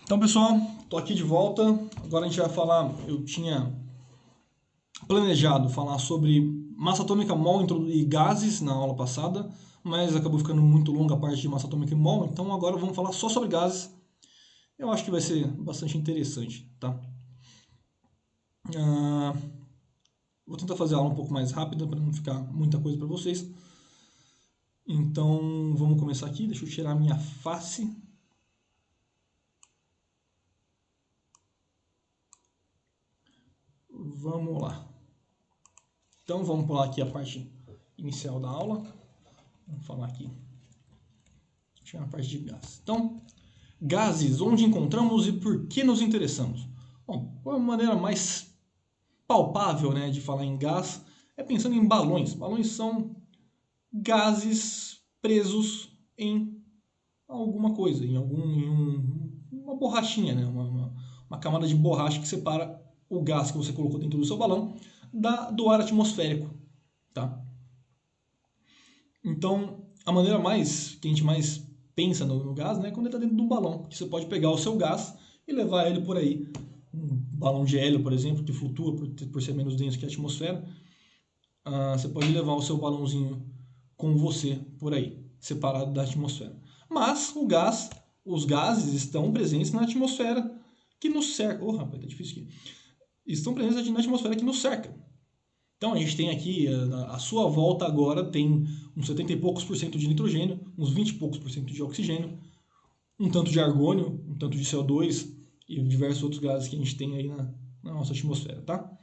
Então, pessoal, tô aqui de volta. Agora a gente vai falar. Eu tinha planejado falar sobre massa atômica, mol e gases na aula passada, mas acabou ficando muito longa a parte de massa atômica e mol, então agora vamos falar só sobre gases. Eu acho que vai ser bastante interessante, tá? Ah, vou tentar fazer a aula um pouco mais rápida para não ficar muita coisa para vocês. Então, vamos começar aqui. Deixa eu tirar a minha face. Vamos lá. Então, vamos pular aqui a parte inicial da aula. Vamos falar aqui. Tirar a parte de gases. Então, gases, onde encontramos e por que nos interessamos? Bom, a maneira mais palpável, né, de falar em gás é pensando em balões. Balões são gases presos em alguma coisa, uma borrachinha, né, uma camada de borracha que separa o gás que você colocou dentro do seu balão do ar atmosférico, tá? Então, a maneira que a gente mais pensa no gás, né, é quando ele está dentro de um balão, que você pode pegar o seu gás e levar ele por aí. Um balão de hélio, por exemplo, que flutua por ser menos denso que a atmosfera. Você pode levar o seu balãozinho com você por aí, separado da atmosfera. Mas os gases estão presentes na atmosfera que nos cerca. Oh, rapaz, tá difícil aqui. Estão presentes na atmosfera que nos cerca. Então a gente tem aqui, a sua volta agora tem uns 70 e poucos por cento de nitrogênio, uns 20 e poucos por cento de oxigênio, um tanto de argônio, um tanto de CO2 e diversos outros gases que a gente tem aí na nossa atmosfera, tá?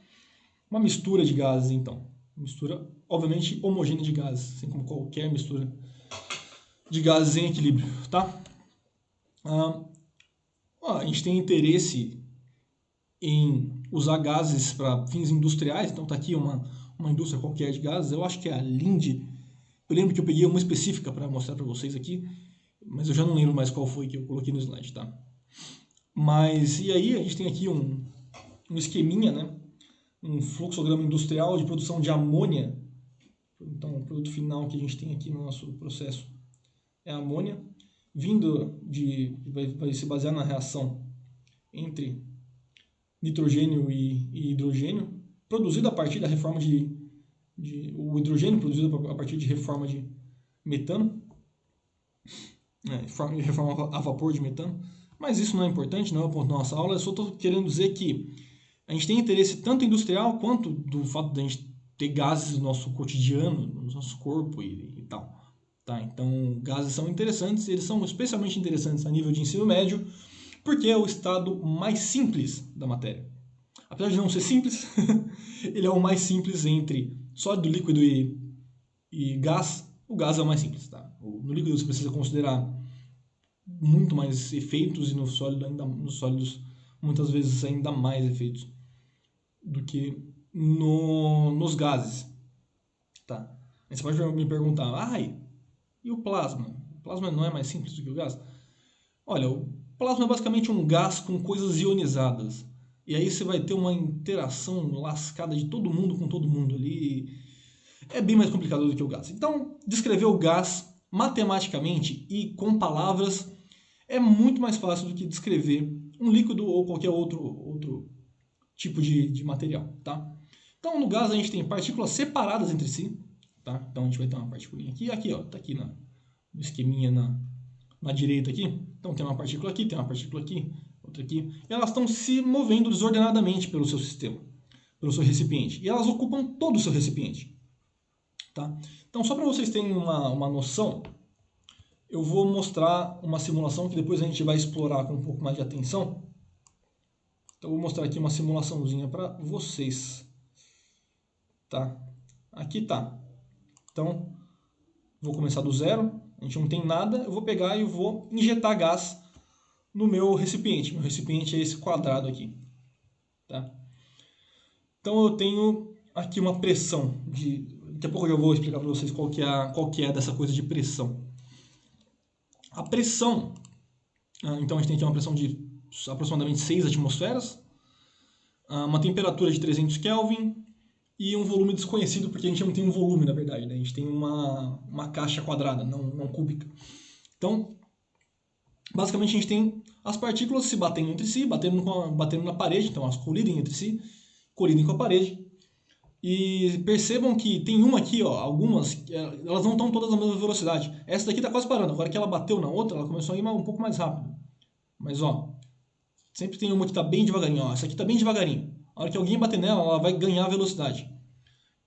Uma mistura de gases, então. Mistura, obviamente, homogênea de gases, assim como qualquer mistura de gases em equilíbrio, tá? A gente tem interesse em usar gases para fins industriais, então tá aqui uma indústria qualquer de gases, eu acho que é a Linde. Eu lembro que eu peguei uma específica para mostrar para vocês aqui, mas eu já não lembro mais qual foi que eu coloquei no slide, tá? Mas, e aí a gente tem aqui um esqueminha, né? Um fluxograma industrial de produção de amônia. Então, o produto final que a gente tem aqui no nosso processo é a amônia, vai se basear na reação entre nitrogênio e hidrogênio, produzido a partir da reforma o hidrogênio produzido a partir de reforma de metano, né, reforma a vapor de metano, mas isso não é importante, não é o ponto da nossa aula, eu só estou querendo dizer que a gente tem interesse tanto industrial quanto do fato de a gente ter gases no nosso cotidiano, no nosso corpo e tal. Tá? Então, gases são interessantes, eles são especialmente interessantes a nível de ensino médio, porque é o estado mais simples da matéria. Apesar de não ser simples, ele é o mais simples entre sólido, líquido e gás. O gás é o mais simples, tá? No líquido você precisa considerar muito mais efeitos e nos sólidos muitas vezes ainda mais efeitos do que nos gases, tá? Aí você pode me perguntar, e o plasma? O plasma não é mais simples do que o gás? Olha, o plasma é basicamente um gás com coisas ionizadas. E aí você vai ter uma interação lascada de todo mundo com todo mundo ali. É bem mais complicado do que o gás. Então, descrever o gás matematicamente e com palavras é muito mais fácil do que descrever um líquido ou qualquer outro tipo de material, tá? Então, no gás a gente tem partículas separadas entre si, tá? Então a gente vai ter uma particulinha aqui, ó, tá aqui no esqueminha na direita aqui. Então tem uma partícula aqui, tem uma partícula aqui, outra aqui. E elas estão se movendo desordenadamente pelo seu sistema, pelo seu recipiente. E elas ocupam todo o seu recipiente. Tá? Então, só para vocês terem uma noção, eu vou mostrar uma simulação que depois a gente vai explorar com um pouco mais de atenção. Então, eu vou mostrar aqui uma simulaçãozinha para vocês. Tá? Aqui tá. Então, vou começar do zero. A gente não tem nada. Eu vou pegar e vou injetar gás no meu recipiente. Meu recipiente é esse quadrado aqui. Tá? Então, eu tenho aqui uma pressão daqui a pouco eu já vou explicar para vocês qual que é dessa coisa de pressão. A pressão, então a gente tem aqui uma pressão de aproximadamente 6 atmosferas, uma temperatura de 300 Kelvin e um volume desconhecido, porque a gente não tem um volume, na verdade, né? A gente tem uma caixa quadrada, não cúbica. Então, basicamente a gente tem as partículas se batendo entre si, batendo na parede, então elas colidem entre si, colidem com a parede. E percebam que tem uma aqui, ó, algumas, elas não estão todas na mesma velocidade. Essa daqui está quase parando, agora que ela bateu na outra, ela começou a ir um pouco mais rápido. Mas ó, sempre tem uma que está bem devagarinho, ó, essa aqui está bem devagarinho. A hora que alguém bater nela, ela vai ganhar velocidade.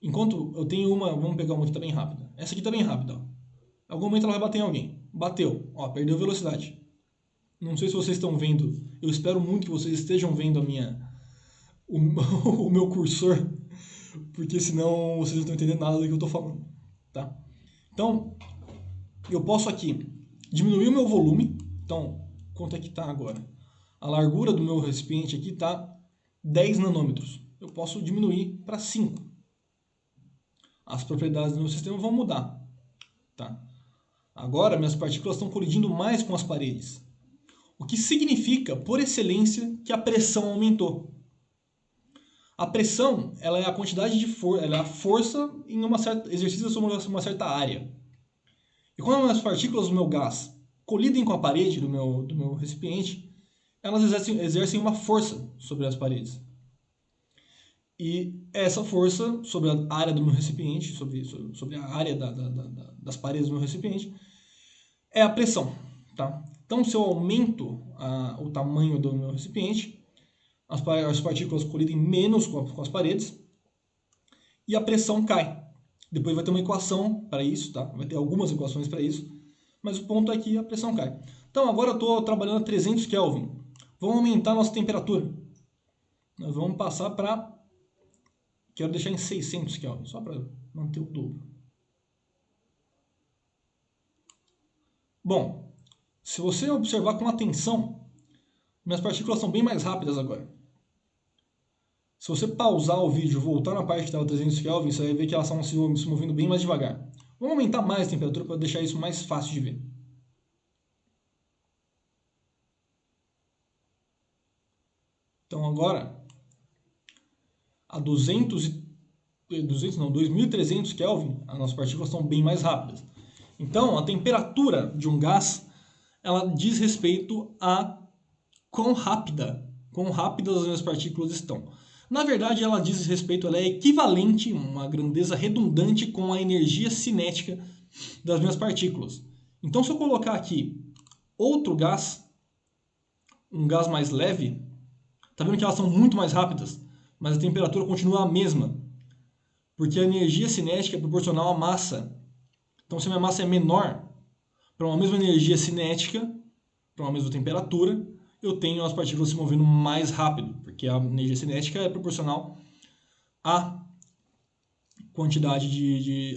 Enquanto eu tenho uma, vamos pegar uma que está bem rápida. Essa aqui está bem rápida, ó. Em algum momento ela vai bater em alguém. Bateu, ó, perdeu velocidade. Não sei se vocês estão vendo, eu espero muito que vocês estejam vendo o meu cursor, porque senão vocês não estão entendendo nada do que eu estou falando, tá? Então, eu posso aqui diminuir o meu volume. Então, quanto é que está agora? A largura do meu recipiente aqui está 10 nanômetros. Eu posso diminuir para 5. As propriedades do meu sistema vão mudar, tá? Agora, minhas partículas estão colidindo mais com as paredes. O que significa, por excelência, que a pressão aumentou. A pressão, ela é a quantidade de força, ela é a força em exercício sobre uma certa área. E quando as partículas do meu gás colidem com a parede do meu recipiente, elas exercem uma força sobre as paredes. E essa força sobre a área do meu recipiente, sobre a área das paredes do meu recipiente, é a pressão. Tá? Então, se eu aumento o tamanho do meu recipiente, as partículas colidem menos com as paredes e a pressão cai. Depois vai ter uma equação para isso, tá? Vai ter algumas equações para isso, mas o ponto é que a pressão cai. Então agora eu estou trabalhando a 300 Kelvin. Vamos aumentar a nossa temperatura. Nós vamos passar para... Quero deixar em 600 Kelvin, só para manter o dobro. Bom, se você observar com atenção, minhas partículas são bem mais rápidas agora. Se você pausar o vídeo e voltar na parte que estava 300 Kelvin, você vai ver que elas estão se movendo bem mais devagar. Vamos aumentar mais a temperatura para deixar isso mais fácil de ver. Então agora, a 2300 Kelvin, as nossas partículas estão bem mais rápidas. Então, a temperatura de um gás, ela diz respeito a quão rápidas as minhas partículas estão. Na verdade, ela diz respeito, ela é equivalente, uma grandeza redundante com a energia cinética das minhas partículas. Então, se eu colocar aqui outro gás, um gás mais leve, tá vendo que elas são muito mais rápidas, mas a temperatura continua a mesma, porque a energia cinética é proporcional à massa. Então, se a minha massa é menor, para uma mesma energia cinética, para uma mesma temperatura, eu tenho as partículas se movendo mais rápido, porque a energia cinética é proporcional à quantidade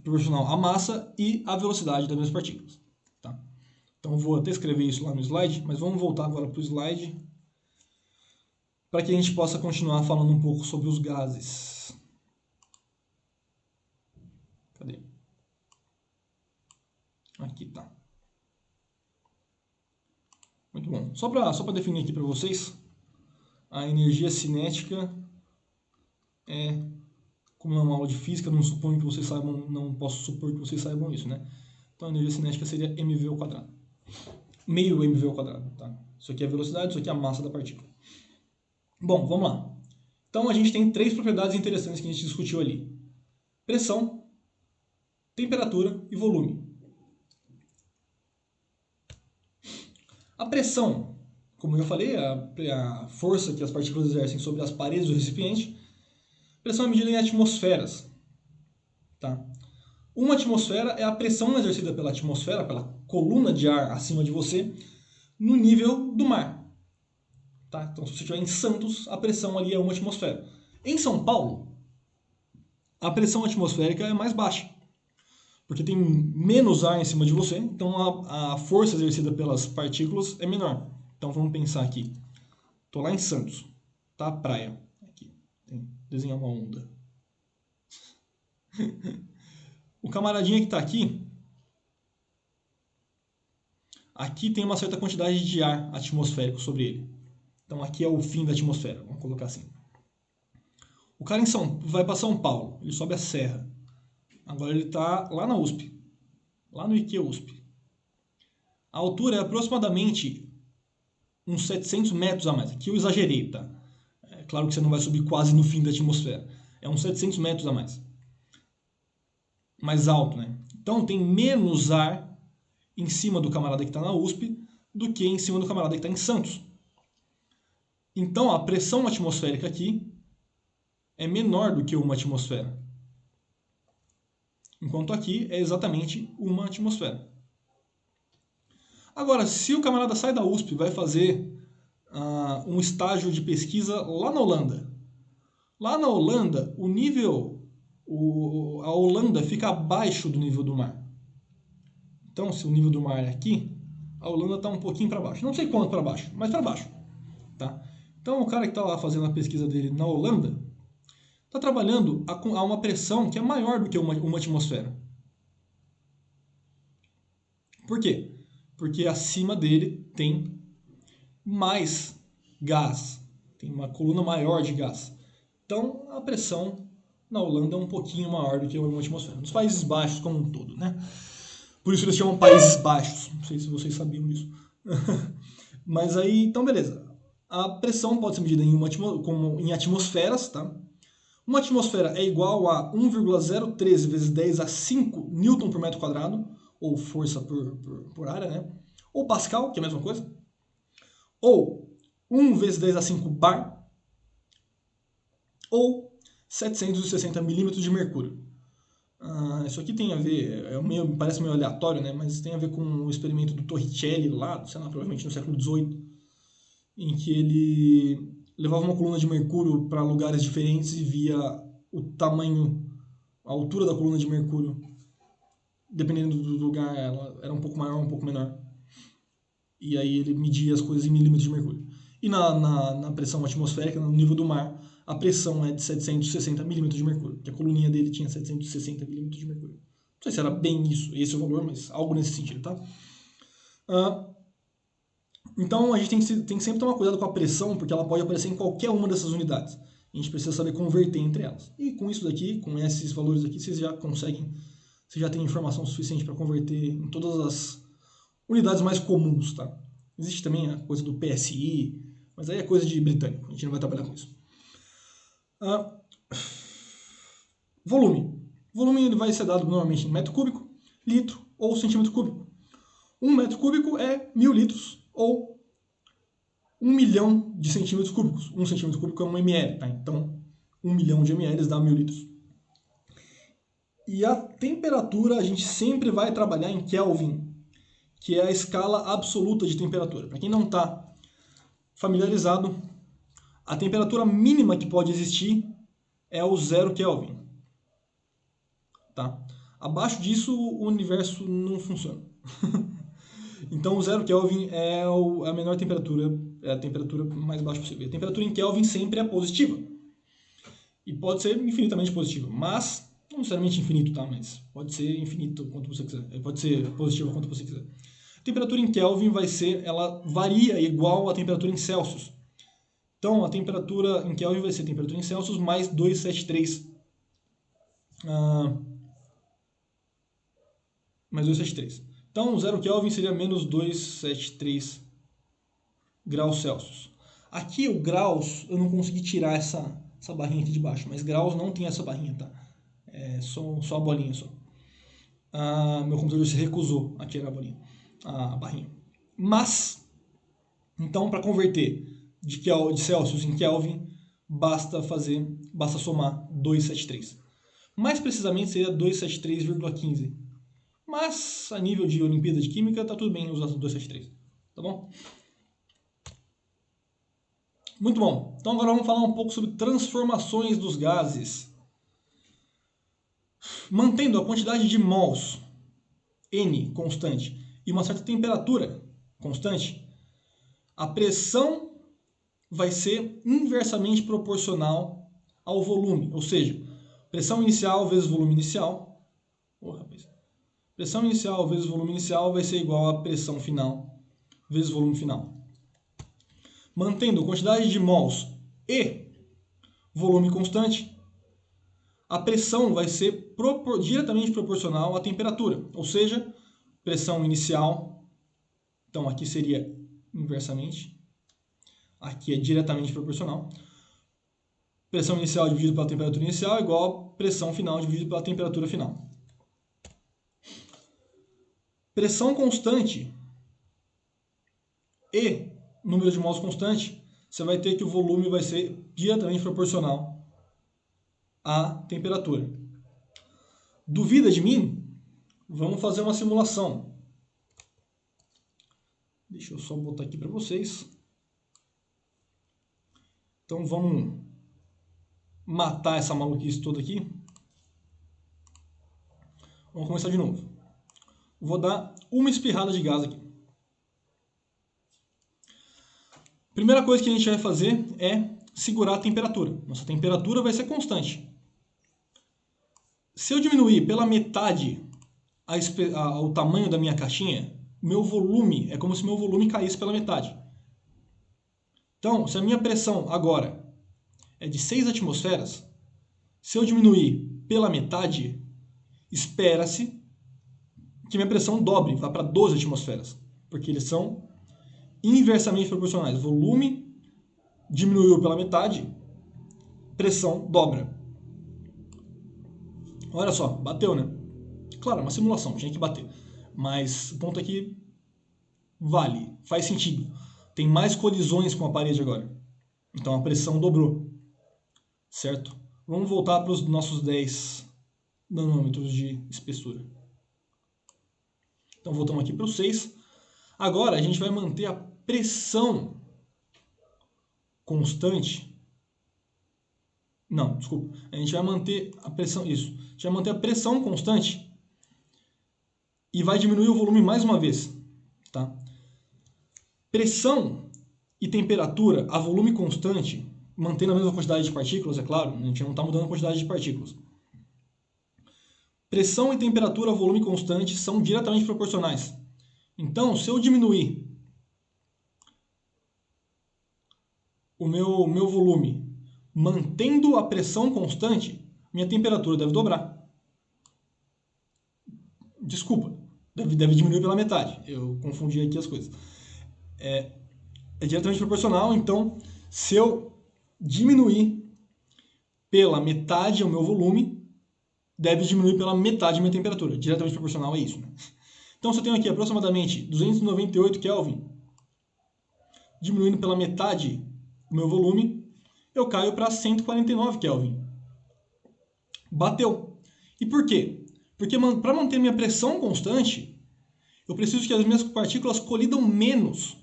proporcional à massa e à velocidade das minhas partículas. Tá? Então, vou até escrever isso lá no slide, mas vamos voltar agora para o slide para que a gente possa continuar falando um pouco sobre os gases. Cadê? Aqui tá. Muito bom. Só para definir aqui para vocês, a energia cinética é, como é uma aula de física, não suponho que vocês saibam, não posso supor que vocês saibam isso, né? Então a energia cinética seria mv ao quadrado. Meio mv ao quadrado, tá? Isso aqui é a velocidade, isso aqui é a massa da partícula. Bom, vamos lá. Então a gente tem 3 propriedades interessantes que a gente discutiu ali: pressão, temperatura e volume. A pressão, como eu falei, é a força que as partículas exercem sobre as paredes do recipiente. Pressão é medida em atmosferas. Tá? Uma atmosfera é a pressão exercida pela atmosfera, pela coluna de ar acima de você, no nível do mar. Tá? Então, se você estiver em Santos, a pressão ali é 1 atmosfera. Em São Paulo, a pressão atmosférica é mais baixa, porque tem menos ar em cima de você, então a força exercida pelas partículas é menor. Então vamos pensar aqui. Estou lá em Santos, tá? A praia. Aqui. Desenhar uma onda. O camaradinha que está aqui, aqui tem uma certa quantidade de ar atmosférico sobre ele. Então aqui é o fim da atmosfera, vamos colocar assim. O cara vai para São Paulo, ele sobe a serra. Agora ele está lá na USP, lá no IQ USP. A altura é aproximadamente uns 700 metros a mais. Aqui eu exagerei, tá? É claro que você não vai subir quase no fim da atmosfera. É uns 700 metros a mais. Mais alto, né? Então tem menos ar em cima do camarada que está na USP do que em cima do camarada que está em Santos. Então a pressão atmosférica aqui é menor do que uma atmosfera. Enquanto aqui é exatamente uma atmosfera. Agora, se o camarada sai da USP e vai fazer um estágio de pesquisa lá na Holanda. Lá na Holanda, a Holanda fica abaixo do nível do mar. Então, se o nível do mar é aqui, a Holanda está um pouquinho para baixo. Não sei quanto para baixo, mas para baixo. Tá? Então, o cara que está lá fazendo a pesquisa dele na Holanda está trabalhando a uma pressão que é maior do que uma atmosfera. Por quê? Porque acima dele tem mais gás, tem uma coluna maior de gás. Então, a pressão na Holanda é um pouquinho maior do que uma atmosfera. Nos Países Baixos como um todo, né? Por isso eles chamam Países Baixos. Não sei se vocês sabiam disso. Mas aí, então beleza. A pressão pode ser medida em atmosferas, tá? Uma atmosfera é igual a 1,013 vezes 10 a 5 newton por metro quadrado, ou força por área, né? Ou Pascal, que é a mesma coisa. Ou 1 vezes 10 a 5 bar, ou 760 milímetros de mercúrio. Isso aqui tem a ver, parece meio aleatório, né? Mas tem a ver com o experimento do Torricelli lá, sei lá, provavelmente no século XVIII, em que ele levava uma coluna de mercúrio para lugares diferentes e via o tamanho, a altura da coluna de mercúrio, dependendo do lugar, ela era um pouco maior ou um pouco menor. E aí ele media as coisas em milímetros de mercúrio. E na pressão atmosférica, no nível do mar, a pressão é de 760 milímetros de mercúrio, que a coluninha dele tinha 760 milímetros de mercúrio. Não sei se era bem isso, esse é o valor, mas algo nesse sentido, tá? Então a gente tem que sempre tomar cuidado com a pressão, porque ela pode aparecer em qualquer uma dessas unidades. A gente precisa saber converter entre elas. E com isso daqui, com esses valores aqui, vocês já tem informação suficiente para converter em todas as unidades mais comuns, tá? Existe também a coisa do PSI, mas aí é coisa de britânico, a gente não vai trabalhar com isso. Volume. Volume ele vai ser dado normalmente em metro cúbico, litro ou centímetro cúbico. 1 metro cúbico é 1000 litros ou 1 milhão de centímetros cúbicos. 1 centímetro cúbico é 1 ml, tá? Então 1 milhão de ml dá 1000 litros. E a temperatura a gente sempre vai trabalhar em Kelvin, que é a escala absoluta de temperatura. Para quem não está familiarizado, a temperatura mínima que pode existir é o 0 Kelvin. Tá? Abaixo disso, o universo não funciona. Então, o 0 Kelvin é a menor temperatura, é a temperatura mais baixa possível. A temperatura em Kelvin sempre é positiva. E pode ser infinitamente positiva, mas não necessariamente infinito, tá? Mas pode ser infinito quanto você quiser. Pode ser positivo quanto você quiser. A temperatura em Kelvin ela varia igual à temperatura em Celsius. Então, a temperatura em Kelvin vai ser a temperatura em Celsius mais 273. Mais 273. Então, 0 Kelvin seria menos 273 graus Celsius. Aqui, o graus, eu não consegui tirar essa barrinha aqui de baixo, mas graus não tem essa barrinha, tá? É só a bolinha só. Meu computador se recusou a tirar a barrinha. Mas, então, para converter de Celsius em Kelvin, basta somar 273. Mais precisamente seria 273,15. Mas, a nível de Olimpíada de Química, tá tudo bem usar 273. Tá bom? Muito bom. Então agora vamos falar um pouco sobre transformações dos gases. Mantendo a quantidade de mols, N, constante, e uma certa temperatura constante, a pressão vai ser inversamente proporcional ao volume. Ou seja, pressão inicial vezes volume inicial. Pressão inicial vezes volume inicial vai ser igual a pressão final vezes volume final. Mantendo a quantidade de mols e volume constante, a pressão vai ser diretamente proporcional à temperatura. Ou seja, pressão inicial Então, aqui seria inversamente. Aqui é diretamente proporcional. Pressão inicial dividido pela temperatura inicial é igual a pressão final dividido pela temperatura final. Pressão constante e número de mols constante, você vai ter que o volume vai ser diretamente proporcional à temperatura. Duvida de mim? Vamos fazer uma simulação. Deixa eu só botar aqui para vocês. Então vamos matar essa maluquice toda aqui. Vamos começar de novo. Vou dar uma espirrada de gás aqui. Primeira coisa que a gente vai fazer é segurar a temperatura. Nossa temperatura vai ser constante. Se eu diminuir pela metade o tamanho da minha caixinha, meu volume, é como se meu volume caísse pela metade. Então, se a minha pressão agora é de 6 atmosferas, se eu diminuir pela metade, espera-se que minha pressão dobre, vá para 12 atmosferas, porque eles são inversamente proporcionais. Volume diminuiu pela metade, pressão dobra. Olha só, bateu, né? Claro, é uma simulação, tinha que bater. Mas o ponto aqui vale, faz sentido. Tem mais colisões com a parede agora. Então a pressão dobrou. Certo? Vamos voltar para os nossos 10 nanômetros de espessura. Então voltamos aqui para o 6. Agora a gente vai manter a pressão constante. Não, desculpa. A gente vai manter a pressão, isso. A gente vai manter a pressão constante e vai diminuir o volume mais uma vez, tá? Pressão e temperatura a volume constante, mantendo a mesma quantidade de partículas, é claro, a gente não está mudando a quantidade de partículas. Pressão e temperatura a volume constante são diretamente proporcionais. Então, se eu diminuir o meu volume mantendo a pressão constante, minha temperatura deve dobrar. Desculpa, deve diminuir pela metade. Eu confundi aqui as coisas. É diretamente proporcional, então se eu diminuir pela metade o meu volume, deve diminuir pela metade a minha temperatura. Diretamente proporcional é isso, né? Então se eu tenho aqui aproximadamente 298 Kelvin, diminuindo pela metade o meu volume, eu caio para 149 Kelvin. Bateu. E por quê? Porque para manter minha pressão constante, eu preciso que as minhas partículas colidam menos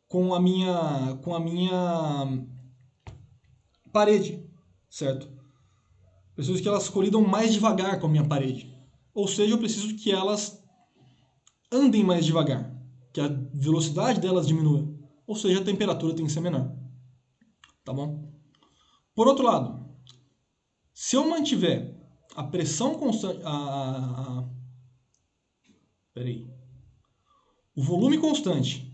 com a minha parede, certo? Preciso que elas colidam mais devagar com a minha parede. Ou seja, eu preciso que elas andem mais devagar, que a velocidade delas diminua. Ou seja, a temperatura tem que ser menor. Tá bom? Por outro lado, se eu mantiver a pressão constante, o volume constante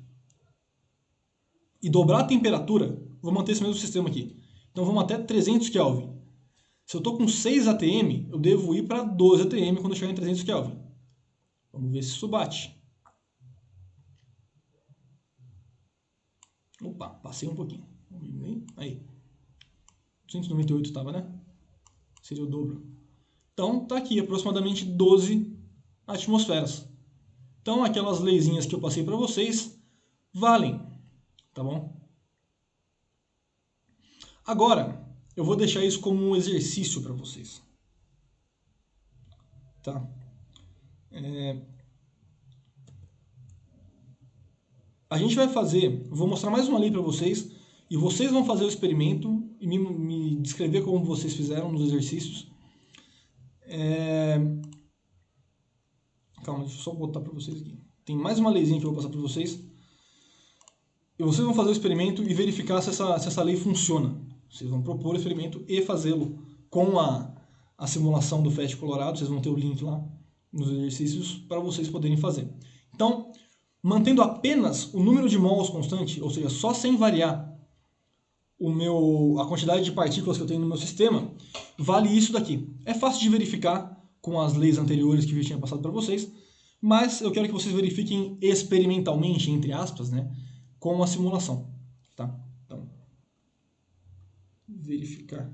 e dobrar a temperatura, vou manter esse mesmo sistema aqui. Então vamos até 300 Kelvin. Se eu estou com 6 atm, eu devo ir para 12 atm quando eu chegar em 300 Kelvin. Vamos ver se isso bate. Opa, passei um pouquinho. Aí. 298 estava, né? Seria o dobro. Então está aqui, aproximadamente 12 atmosferas. Então aquelas leizinhas que eu passei para vocês valem. Tá bom? Agora, eu vou deixar isso como um exercício para vocês. Tá? A gente vai fazer, eu vou mostrar mais uma lei para vocês, e vocês vão fazer o experimento e me descrever como vocês fizeram nos exercícios. Calma, deixa eu só botar para vocês aqui. Tem mais uma leizinha que eu vou passar para vocês. E vocês vão fazer o experimento e verificar se essa lei funciona. Vocês vão propor o experimento e fazê-lo com a simulação do FET Colorado. Vocês vão ter o link lá nos exercícios para vocês poderem fazer. Então, mantendo apenas o número de mols constante, ou seja, só sem variar a quantidade de partículas que eu tenho no meu sistema, vale isso daqui. É fácil de verificar com as leis anteriores que eu já tinha passado para vocês. mas eu quero que vocês verifiquem experimentalmente, entre aspas, né, com a simulação. Tá? Então, verificar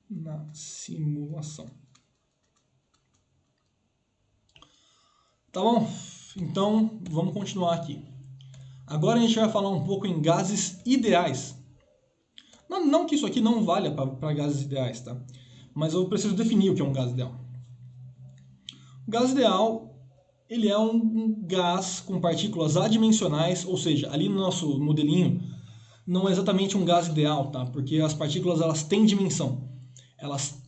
na simulação. Tá bom? Então, vamos continuar aqui. Agora a gente vai falar um pouco em gases ideais. Não que isso aqui não valha para gases ideais, tá? Mas eu preciso definir o que é um gás ideal. O gás ideal, ele é um gás com partículas adimensionais, ou seja, ali no nosso modelinho, não é exatamente um gás ideal, tá? Porque as partículas, elas têm dimensão. Elas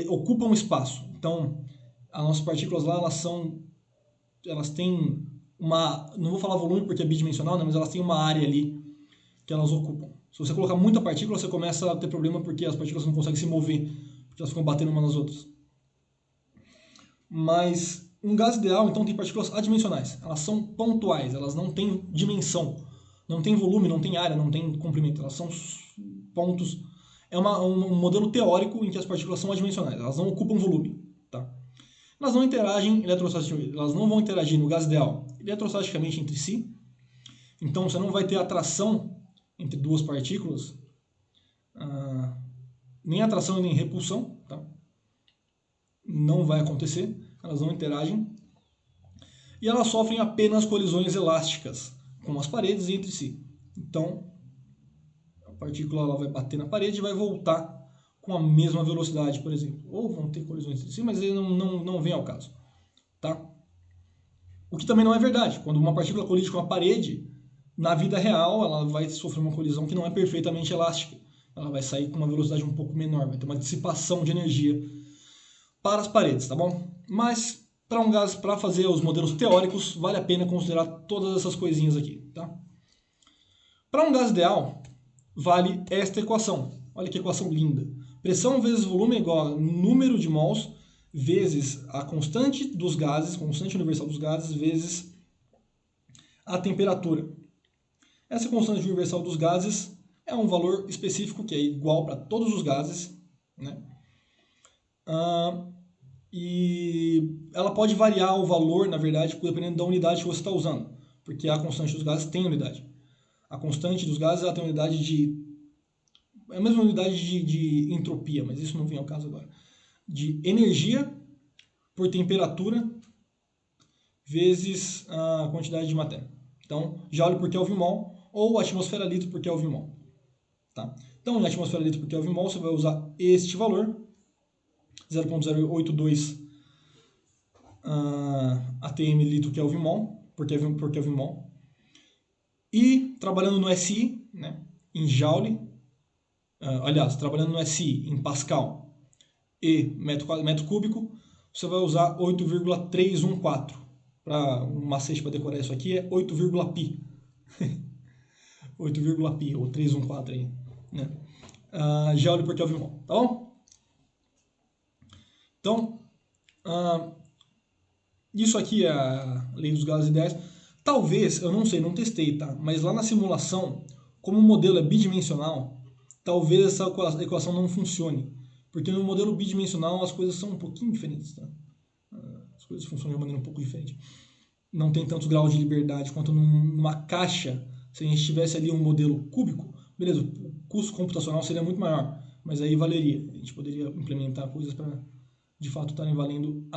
ocupam espaço. Então, as nossas partículas lá, elas têm uma, não vou falar volume porque é bidimensional, né, mas elas têm uma área ali que elas ocupam. Se você colocar muita partícula, você começa a ter problema porque as partículas não conseguem se mover, porque elas ficam batendo umas nas outras. Mas um gás ideal, então, tem partículas adimensionais. Elas são pontuais, elas não têm dimensão, não tem volume, não tem área, não tem comprimento. Elas são pontos. É um modelo teórico em que as partículas são adimensionais, elas não ocupam volume. Tá? Elas não interagem eletrostaticamente, elas não vão interagir no gás ideal eletrostaticamente entre si. Então você não vai ter atração entre duas partículas, nem atração nem repulsão, tá? Não vai acontecer, elas não interagem. E elas sofrem apenas colisões elásticas com as paredes e entre si. Então a partícula ela vai bater na parede e vai voltar com a mesma velocidade, por exemplo. Ou vão ter colisões entre si, mas ele não vem ao caso. Tá? O que também não é verdade. Quando uma partícula colide com a parede, na vida real ela vai sofrer uma colisão que não é perfeitamente elástica. Ela vai sair com uma velocidade um pouco menor, vai ter uma dissipação de energia para as paredes, tá bom? Mas para um gás, para fazer os modelos teóricos, vale a pena considerar todas essas coisinhas aqui, tá? Para um gás ideal, vale esta equação. Olha que equação linda. Pressão vezes volume é igual a número de mols vezes a constante dos gases, constante universal dos gases, vezes a temperatura. Essa constante universal dos gases é um valor específico que é igual para todos os gases, né? E ela pode variar o valor, na verdade, dependendo da unidade que você está usando, porque a constante dos gases tem unidade. A constante dos gases ela tem unidade de... é a mesma unidade de entropia, mas isso não vem ao caso agora. De energia por temperatura vezes a quantidade de matéria. Então, joule por Kelvin mol ou atmosfera litro por Kelvin mol. Tá? Então, em atmosfera litro por Kelvin mol, você vai usar este valor, 0.082 atm litro Kelvin mol por Kelvin mol. E trabalhando no SI, né, em joule, aliás, trabalhando no SI em Pascal e metro cúbico, você vai usar 8,314. Para um macete para decorar isso aqui é 8,pi. 8,pi ou 314 aí, né? Joule por Kelvin mol, tá bom? Então, isso aqui é a lei dos gases ideais. Talvez, eu não sei, não testei, tá? Mas lá na simulação, como o modelo é bidimensional, talvez essa equação não funcione. Porque no modelo bidimensional as coisas são um pouquinho diferentes, tá? As coisas funcionam de uma maneira um pouco diferente. Não tem tantos graus de liberdade quanto numa caixa. Se a gente tivesse ali um modelo cúbico, beleza, o custo computacional seria muito maior, mas aí valeria. A gente poderia implementar coisas para, de fato, estarem valendo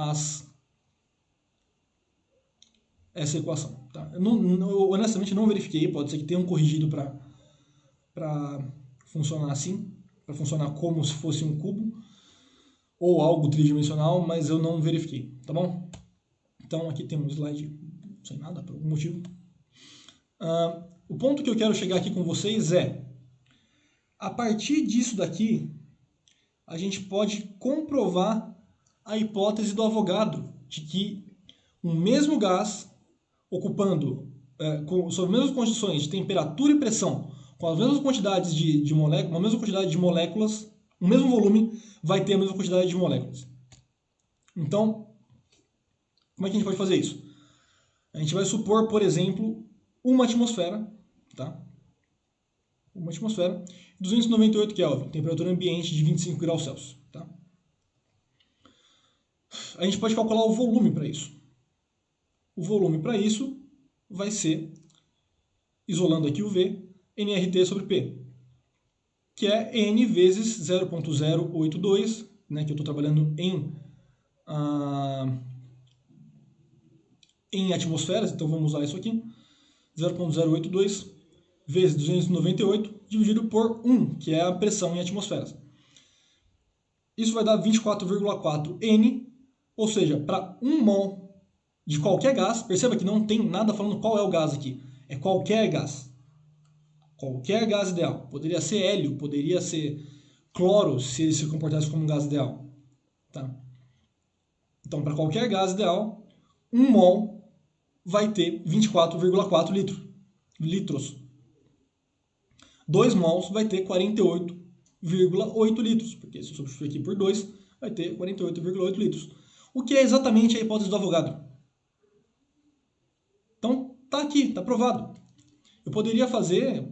essa equação. Tá? Eu honestamente não verifiquei, pode ser que tenham corrigido para funcionar assim, para funcionar como se fosse um cubo, ou algo tridimensional, mas eu não verifiquei, tá bom? Então aqui tem um slide sem nada, por algum motivo. O ponto que eu quero chegar aqui com vocês é, a partir disso daqui, a gente pode comprovar a hipótese do Avogadro, de que um mesmo gás ocupando, sob as mesmas condições de temperatura e pressão, com as mesmas quantidades de moléculas, uma mesma quantidade de moléculas, o mesmo volume vai ter a mesma quantidade de moléculas. Então, como é que a gente pode fazer isso? A gente vai supor, por exemplo, uma atmosfera, tá? Uma atmosfera, 298 Kelvin, temperatura ambiente de 25 graus Celsius, tá? a gente pode calcular o volume para isso. O volume para isso vai ser, isolando aqui o V, nRT sobre P, que é N vezes 0,082, né, que eu estou trabalhando em atmosferas, então vamos usar isso aqui, 0,082 vezes 298 dividido por 1, que é a pressão em atmosferas. Isso vai dar 24,4 N, ou seja, para 1 mol de qualquer gás, perceba que não tem nada falando qual é o gás aqui, é qualquer gás. Qualquer gás ideal. Poderia ser hélio, poderia ser cloro, se ele se comportasse como um gás ideal. Tá? Então, para qualquer gás ideal, 1 mol vai ter 24,4 litros. 2 mols vai ter 48,8 litros, porque se eu substituir aqui por 2, vai ter 48,8 litros. O que é exatamente a hipótese do Avogadro. Então, tá aqui, tá provado. Eu poderia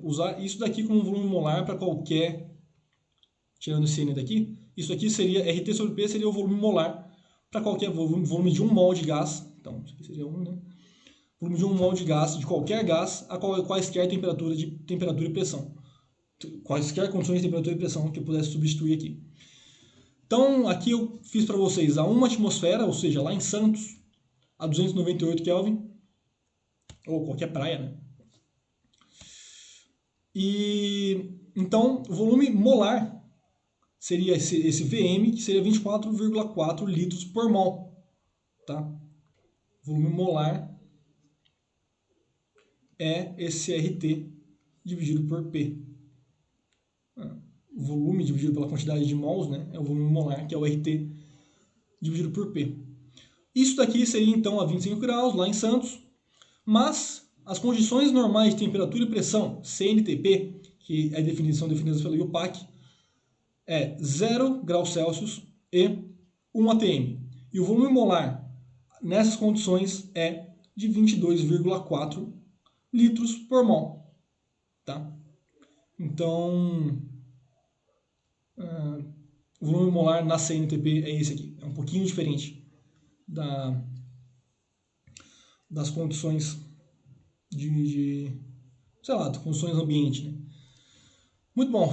usar isso daqui como um volume molar para qualquer, tirando esse N daqui, isso aqui seria, RT sobre P seria o volume molar para qualquer volume de 1 mol de gás, então isso aqui seria 1, né? Volume de 1 mol de gás, de qualquer gás, a quaisquer temperatura e pressão. Quaisquer condições de temperatura e pressão que eu pudesse substituir aqui. Então, aqui eu fiz para vocês a 1 atmosfera, ou seja, lá em Santos, a 298 Kelvin, ou qualquer praia, né? E então, o volume molar seria esse VM, que seria 24,4 litros por mol. Tá? Volume molar é esse RT dividido por P. O volume dividido pela quantidade de mols, né, é o volume molar, que é o RT dividido por P. Isso daqui seria então a 25 graus, lá em Santos, mas as condições normais de temperatura e pressão, CNTP, que é a definição definida pela IUPAC, é 0 graus Celsius e 1 atm. E o volume molar nessas condições é de 22,4 litros por mol. Tá? Então, o volume molar na CNTP é esse aqui. É um pouquinho diferente das condições sei lá, de condições ambiente. Né? Muito bom.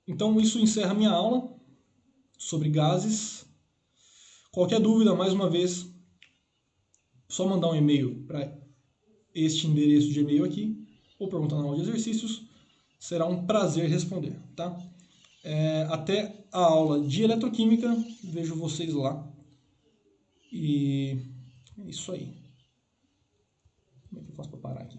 Então, isso encerra a minha aula sobre gases. Qualquer dúvida, mais uma vez, só mandar um e-mail para este endereço de e-mail aqui, ou perguntar na aula de exercícios. Será um prazer responder. Tá? Até a aula de eletroquímica. Vejo vocês lá. E é isso aí. Como é que eu faço para parar aqui?